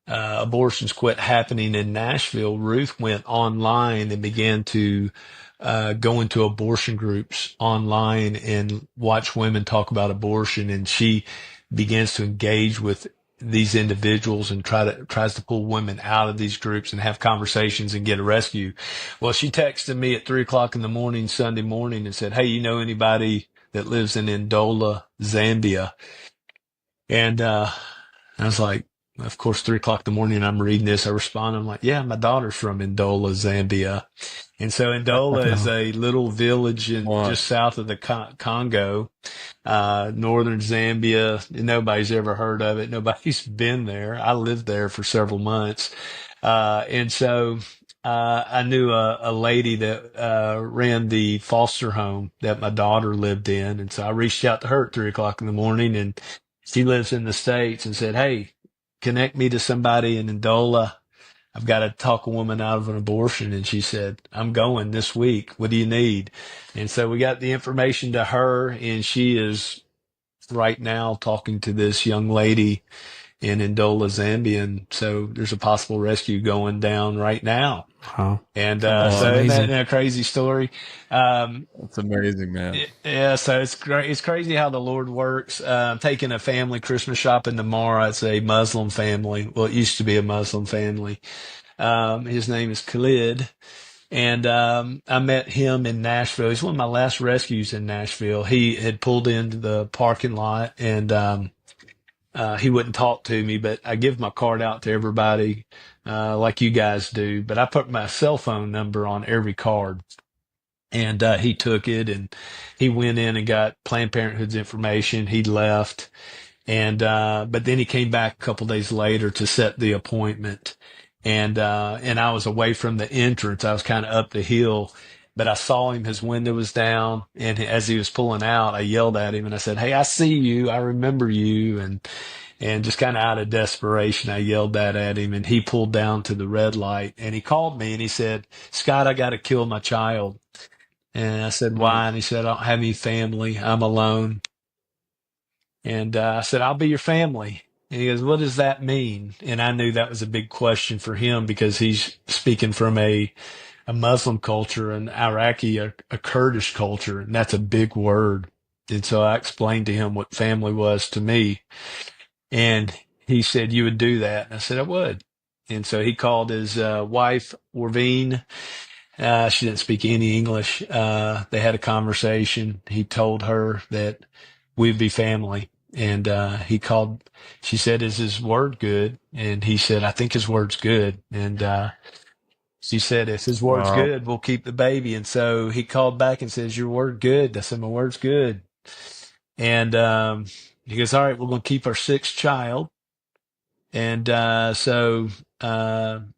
abortions quit happening in Nashville, Ruth went online and began to go into abortion groups online and watch women talk about abortion. And she begins to engage with these individuals and tries to pull women out of these groups and have conversations and get a rescue. Well, she texted me at 3 o'clock in the morning, Sunday morning, and said, "Hey, you know anybody that lives in Ndola, Zambia?" And I was like, of course, 3 o'clock in the morning, I'm reading this. I respond, I'm like, yeah, my daughter's from Ndola, Zambia. And so Ndola is a little village just south of the Congo, northern Zambia. Nobody's ever heard of it. Nobody's been there. I lived there for several months. And so I knew a lady that ran the foster home that my daughter lived in. And so I reached out to her at 3 o'clock in the morning, and she lives in the States, and said, "Hey, connect me to somebody in Ndola. I've got to talk a woman out of an abortion." And she said, "I'm going this week. What do you need?" And so we got the information to her, and she is right now talking to this young lady in Ndola, Zambia. And so there's a possible rescue going down right now. Wow. And That's so isn't amazing. that a crazy story? That's amazing, man. Yeah, so it's great. It's crazy how the Lord works. I'm taking a family Christmas shopping tomorrow. It's a Muslim family. Well, it used to be a Muslim family. His name is Khalid, and I met him in Nashville. He's one of my last rescues in Nashville. He had pulled into the parking lot, and he wouldn't talk to me, but I give my card out to everybody, like you guys do. But I put my cell phone number on every card. And he took it, and he went in and got Planned Parenthood's information. He left, and but then he came back a couple days later to set the appointment. And I was away from the entrance. I was kind of up the hill, but I saw him. His window was down, and as he was pulling out, I yelled at him and I said, "Hey, I see you. I remember you." And just kind of out of desperation, I yelled that at him, and he pulled down to the red light, and he called me and he said, "Scott, I got to kill my child." And I said, "Why?" And he said, "I don't have any family. I'm alone." And I said, "I'll be your family." And he goes, "What does that mean?" And I knew that was a big question for him because he's speaking from a Muslim culture, an Iraqi, a Kurdish culture, and that's a big word. And so I explained to him what family was to me. And he said, "You would do that?" And I said, "I would." And so he called his wife, Orvine. She didn't speak any English. They had a conversation. He told her that we'd be family. And he called, she said, "Is his word good?" And he said, "I think his word's good." And she said, "If his word's Wow. good, we'll keep the baby." And so he called back and says, "Your word good?" I said, "My word's good." And he goes, "All right, we're going to keep our sixth child." And so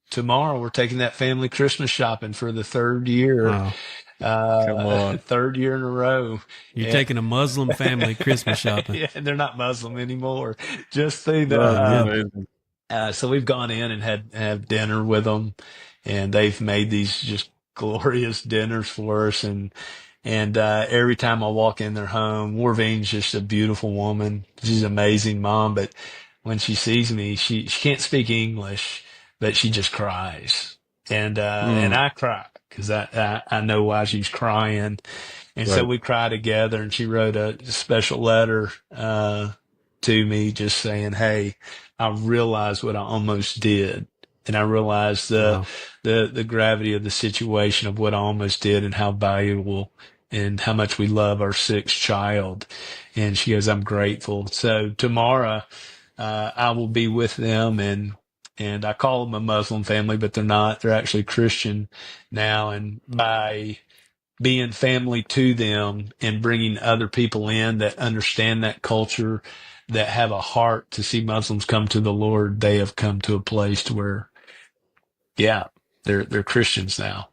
tomorrow we're taking that family Christmas shopping for the third year, Wow. Come on. third year in a row. You're And, taking a Muslim family Christmas shopping. yeah, they're not Muslim anymore. Just through That's the amazing. so we've gone in and have dinner with them, and they've made these just glorious dinners for us. And every time I walk in their home, Warvine's just a beautiful woman. She's an amazing mom, but when she sees me, she can't speak English, but she just cries. And I cry because I know why she's crying. And so Right. we cry together, and she wrote a special letter to me just saying, "Hey, I realized what I almost did. And I realized Wow. the gravity of the situation of what I almost did and how valuable and how much we love our sixth child." And she goes, "I'm grateful." So tomorrow, I will be with them, and I call them a Muslim family, but they're not. They're actually Christian now. And by being family to them and bringing other people in that understand that culture, that have a heart to see Muslims come to the Lord, they have come to a place to where, yeah, they're Christians now.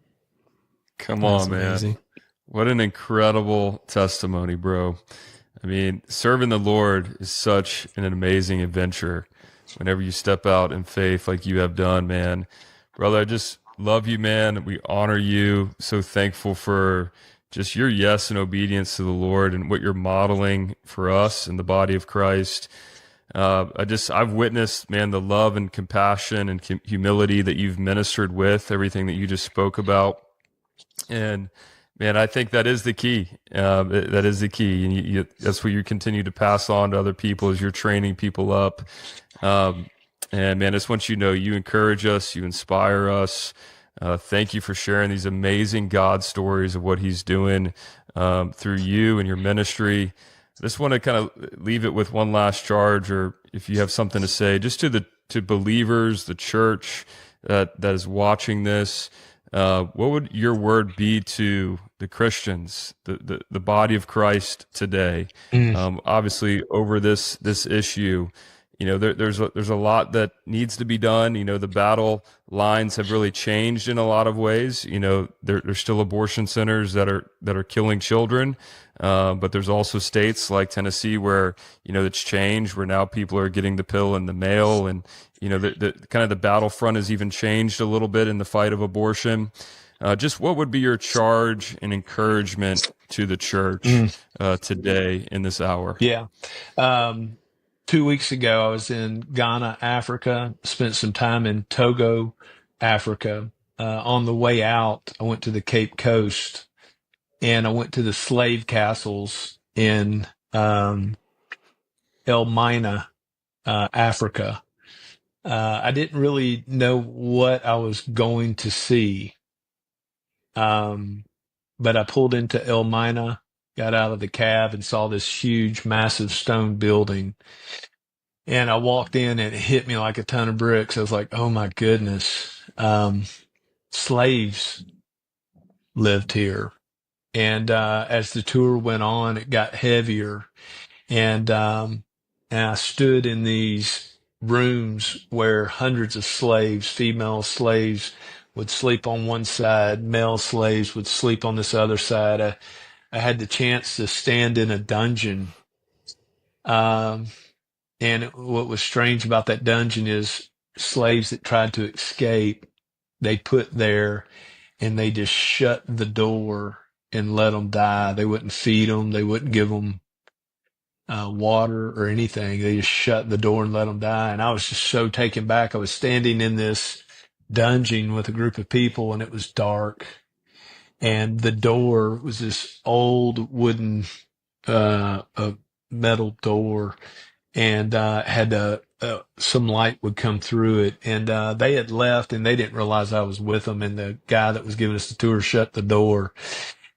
Come That's on, man. amazing. What an incredible testimony, bro. I mean, serving the Lord is such an amazing adventure whenever you step out in faith like you have done, man. Brother, I just love you, man. We honor you. So thankful for just your yes and obedience to the Lord and what you're modeling for us in the body of Christ. I've witnessed, man, the love and compassion and humility that you've ministered with, everything that you just spoke about. And man, I think that is the key. That is the key. And that's what you continue to pass on to other people as you're training people up. And man, I just want you to know, you encourage us, you inspire us. Thank you for sharing these amazing God stories of what he's doing through you and your ministry. I just want to kind of leave it with one last charge, or if you have something to say, just to believers, the church that is watching this. What would your word be to the Christians, the body of Christ today? Obviously, over this issue, there's a lot that needs to be done. The battle lines have really changed in a lot of ways. There's still abortion centers that are killing children, but there's also states like Tennessee where it's changed, where now people are getting the pill in the mail, and the kind of the battlefront has even changed a little bit in the fight of abortion. Just what would be your charge and encouragement to the church today in this hour? Yeah. 2 weeks ago, I was in Ghana, Africa, spent some time in Togo, Africa. On the way out, I went to the Cape Coast and I went to the slave castles in Elmina, Africa. I didn't really know what I was going to see, but I pulled into Elmina, got out of the cab, and saw this huge, massive stone building. And I walked in and it hit me like a ton of bricks. I was like, oh my goodness. Slaves lived here. And as the tour went on, it got heavier. And I stood in these rooms where hundreds of slaves, female slaves, would sleep on one side, male slaves would sleep on this other side. I had the chance to stand in a dungeon. And what was strange about that dungeon is slaves that tried to escape, they put there and they just shut the door and let them die. They wouldn't feed them. They wouldn't give them water or anything. They just shut the door and let them die. And I was just so taken back. I was standing in this dungeon with a group of people and it was dark. And the door was this old wooden, metal door, and had some light would come through it. And they had left, and they didn't realize I was with them. And the guy that was giving us the tour shut the door,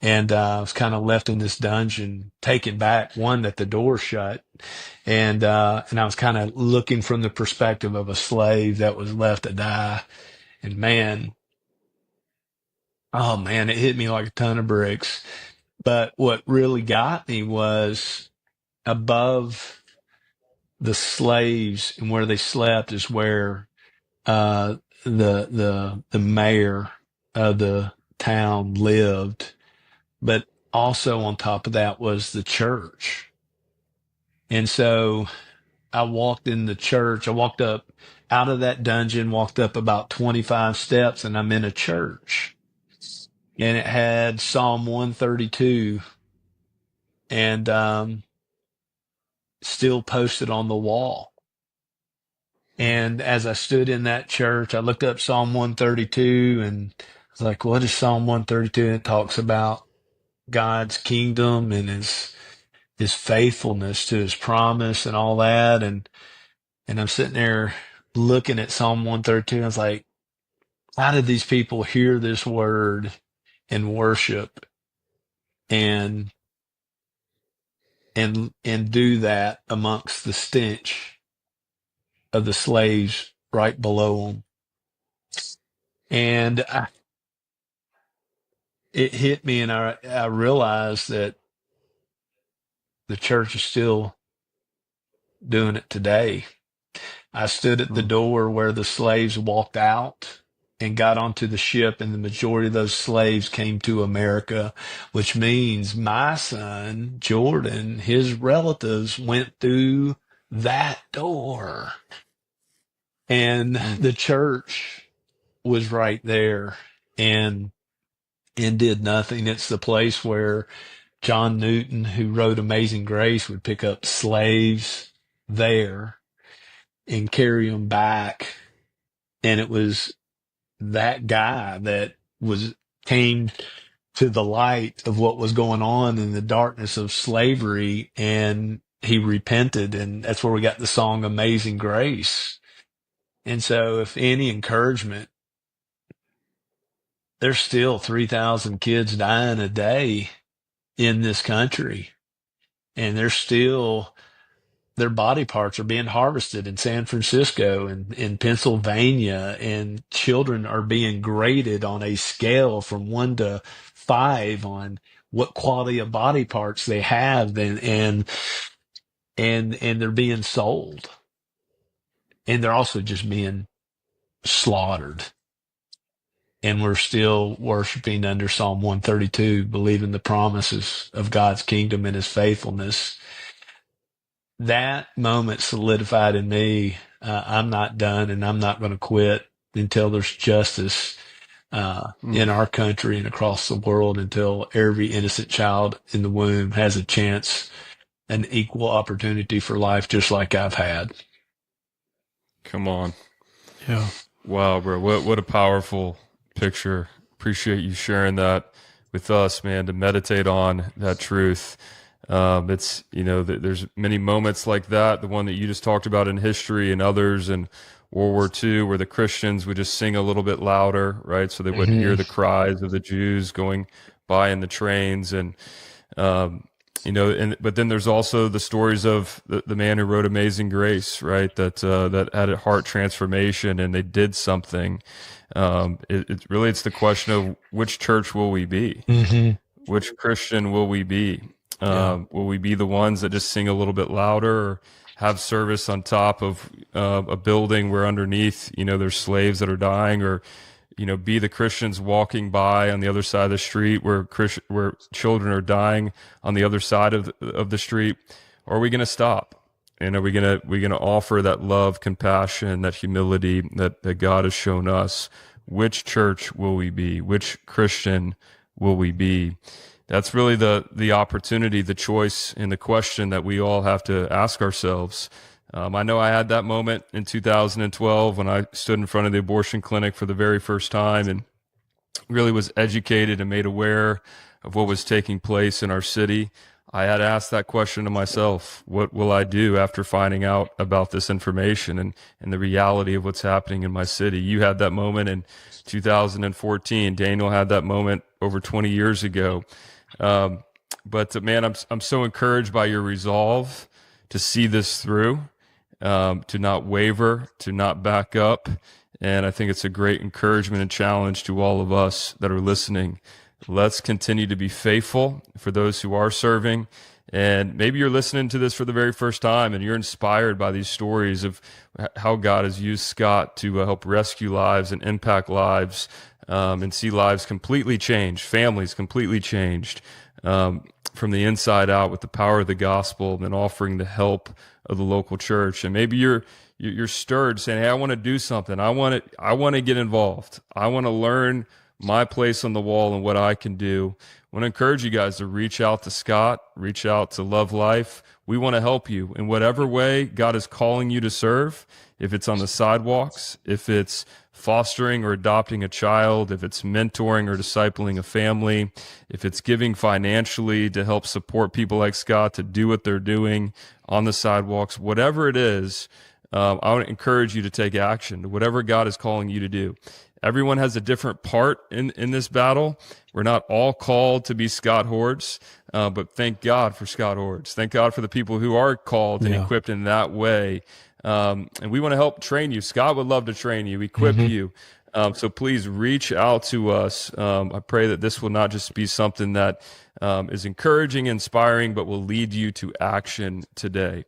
and I was kind of left in this dungeon, taken back. One, that the door shut, and I was kind of looking from the perspective of a slave that was left to die. And man, oh man, it hit me like a ton of bricks. But what really got me was above the slaves and where they slept is where the mayor of the town lived, but also on top of that was the church. And so I walked in the church. I walked up out of that dungeon, walked up about 25 steps, and I'm in a church. And it had Psalm 132 and still posted on the wall. And as I stood in that church, I looked up Psalm 132 and I was like, what is Psalm 132? And it talks about God's kingdom and his faithfulness to his promise and all that. And I'm sitting there looking at Psalm 132 and I was like, how did these people hear this word and worship and do that amongst the stench of the slaves right below them? And it hit me, and I realized that the church is still doing it today. I stood at the door where the slaves walked out and got onto the ship, and the majority of those slaves came to America, which means my son, Jordan, his relatives went through that door. And the church was right there and did nothing. It's the place where John Newton, who wrote Amazing Grace, would pick up slaves there and carry them back. And it was that guy that came to the light of what was going on in the darkness of slavery, and he repented, and that's where we got the song Amazing Grace. And so if any encouragement, there's still 3,000 kids dying a day in this country, and there's still their body parts are being harvested in San Francisco and in Pennsylvania, and children are being graded on a scale from 1 to 5 on what quality of body parts they have, and they're being sold, and they're also just being slaughtered. And we're still worshiping under Psalm 132, believing the promises of God's kingdom and his faithfulness. That moment solidified in me, I'm not done, and I'm not going to quit until there's justice in our country and across the world, until every innocent child in the womb has a chance, an equal opportunity for life, just like I've had. Come on. Yeah. Wow, bro. What a powerful picture. Appreciate you sharing that with us, man, to meditate on that truth. It's, there's many moments like that, the one that you just talked about in history and others in World War II, where the Christians would just sing a little bit louder, right? So they wouldn't hear the cries of the Jews going by in the trains. And, but then there's also the stories of the man who wrote Amazing Grace, right? That had a heart transformation, and they did something. It's the question of which church will we be? Which Christian will we be? Will we be the ones that just sing a little bit louder, or have service on top of a building where underneath, there's slaves that are dying, or, be the Christians walking by on the other side of the street where children are dying on the other side of the street? Or are we going to stop? And are we going to offer that love, compassion, that humility that God has shown us? Which church will we be? Which Christian will we be? That's really the opportunity, the choice, and the question that we all have to ask ourselves. I know I had that moment in 2012 when I stood in front of the abortion clinic for the very first time, and really was educated and made aware of what was taking place in our city. I had asked that question to myself: what will I do after finding out about this information and the reality of what's happening in my city? You had that moment in 2014. Daniel had that moment over 20 years ago. But man, I'm so encouraged by your resolve to see this through, to not waver, to not back up. And I think it's a great encouragement and challenge to all of us that are listening. Let's continue to be faithful for those who are serving. And maybe you're listening to this for the very first time, and you're inspired by these stories of how God has used Scott to help rescue lives and impact lives, and see lives completely changed, families completely changed, from the inside out with the power of the gospel, and offering the help of the local church. And maybe you're stirred, saying, "Hey, I want to do something. I want to get involved. I want to learn my place on the wall and what I can do." I want to encourage you guys to reach out to Scott, reach out to Love Life. We want to help you in whatever way God is calling you to serve. If it's on the sidewalks, if it's fostering or adopting a child, if it's mentoring or discipling a family, if it's giving financially to help support people like Scott to do what they're doing on the sidewalks, whatever it is, I would encourage you to take action to whatever God is calling you to do. Everyone has a different part in this battle. We're not all called to be Scott Hords, but thank God for Scott Hords. Thank God for the people who are called and equipped in that way. And we want to help train you. Scott would love to train you, equip you. So please reach out to us. I pray that this will not just be something that is encouraging, inspiring, but will lead you to action today.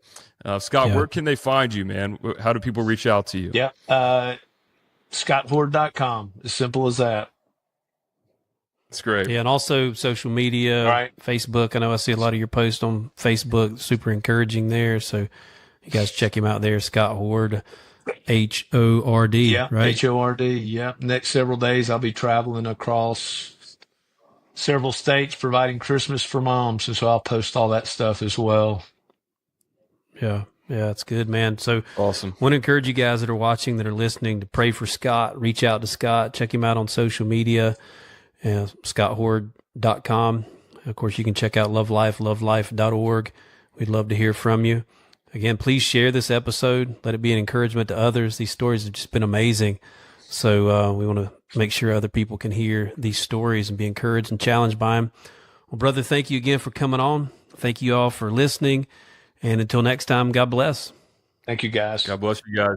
Scott, where can they find you, man? How do people reach out to you? Yeah. ScottHord.com. As simple as that. That's great. Yeah, and also social media, Right. Facebook. I know I see a lot of your posts on Facebook, super encouraging there. So you guys check him out there, Scott Hord, HORD, Yeah, right? HORD. Yeah. Next several days, I'll be traveling across several states providing Christmas for moms. And so I'll post all that stuff as well. Yeah. Yeah, that's good, man. So Awesome. want to encourage you guys that are watching, that are listening, to pray for Scott. Reach out to Scott. Check him out on social media, scotthord.com. Of course, you can check out lovelife.org. We'd love to hear from you. Again, please share this episode. Let it be an encouragement to others. These stories have just been amazing. So we want to make sure other people can hear these stories and be encouraged and challenged by them. Well, brother, thank you again for coming on. Thank you all for listening. And until next time, God bless. Thank you, guys. God bless you guys.